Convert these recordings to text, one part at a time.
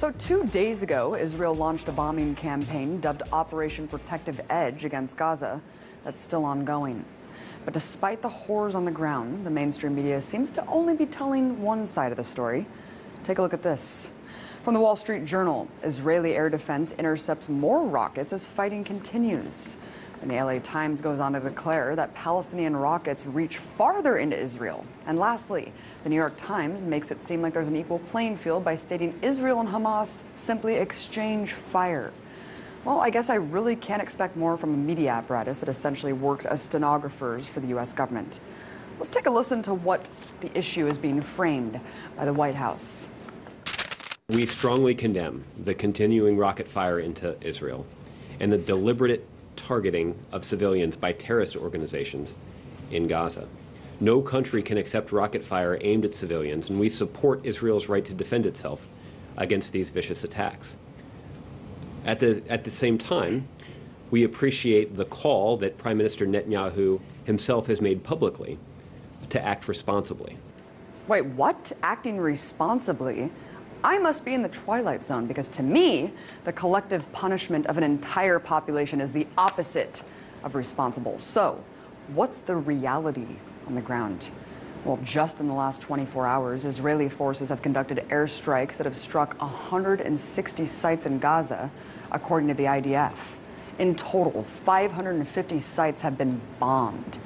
So 2 days ago, Israel launched a bombing campaign dubbed Operation Protective Edge against Gaza that's still ongoing. But despite the horrors on the ground, the mainstream media seems to only be telling one side of the story. Take a look at this. From the Wall Street Journal, Israeli air defense intercepts more rockets as fighting continues. And the LA Times goes on to declare that Palestinian rockets reach farther into Israel. And lastly, the New York Times makes it seem like there's an equal playing field by stating Israel and Hamas simply exchange fire. Well, I guess I really can't expect more from a media apparatus that essentially works as stenographers for the U.S. government. Let's take a listen to what the issue is being framed by the White House. We strongly condemn the continuing rocket fire into Israel and the deliberate targeting of civilians by terrorist organizations in Gaza. No country can accept rocket fire aimed at civilians, and we support Israel's right to defend itself against these vicious attacks. At the same time, we appreciate the call that Prime Minister Netanyahu himself has made publicly to act responsibly. Wait, what? Acting responsibly? I must be in the twilight zone, because to me, the collective punishment of an entire population is the opposite of responsible. So, what's the reality on the ground? Well, just in the last 24 hours, Israeli forces have conducted airstrikes that have struck 160 sites in Gaza, according to the IDF. In total, 550 sites have been bombed.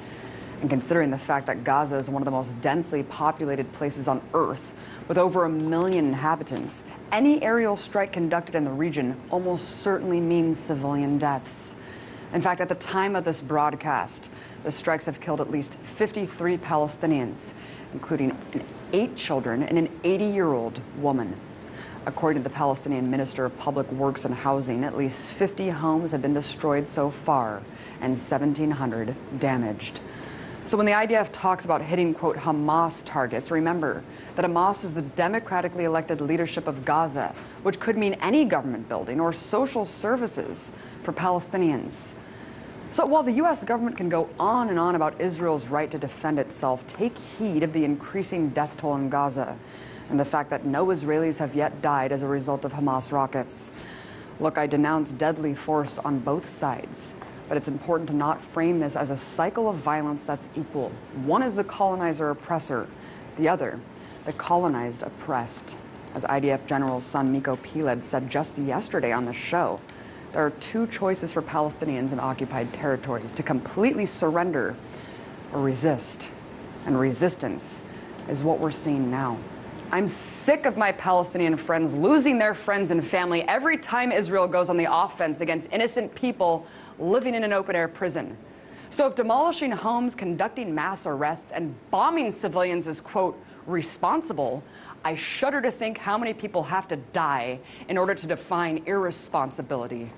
And considering the fact that Gaza is one of the most densely populated places on Earth, with over 1 million inhabitants, any aerial strike conducted in the region almost certainly means civilian deaths. In fact, at the time of this broadcast, the strikes have killed at least 53 Palestinians, including 8 children and an 80-year-old woman. According to the Palestinian Minister of Public Works and Housing, at least 50 homes have been destroyed so far and 1,700 damaged. So when the IDF talks about hitting, quote, Hamas targets, remember that Hamas is the democratically elected leadership of Gaza, which could mean any government building or social services for Palestinians. So while the U.S. government can go on and on about Israel's right to defend itself, take heed of the increasing death toll in Gaza and the fact that no Israelis have yet died as a result of Hamas rockets. Look, I denounce deadly force on both sides. But it's important to not frame this as a cycle of violence that's equal. One is the colonizer oppressor, the other, the colonized oppressed. As IDF General's son Miko Piled said just yesterday on the show, there are 2 choices for Palestinians in occupied territories: to completely surrender or resist. And resistance is what we're seeing now. I'm sick of my Palestinian friends losing their friends and family every time Israel goes on the offense against innocent people living in an open-air prison. So if demolishing homes, conducting mass arrests, and bombing civilians is, quote, responsible, I shudder to think how many people have to die in order to define irresponsibility.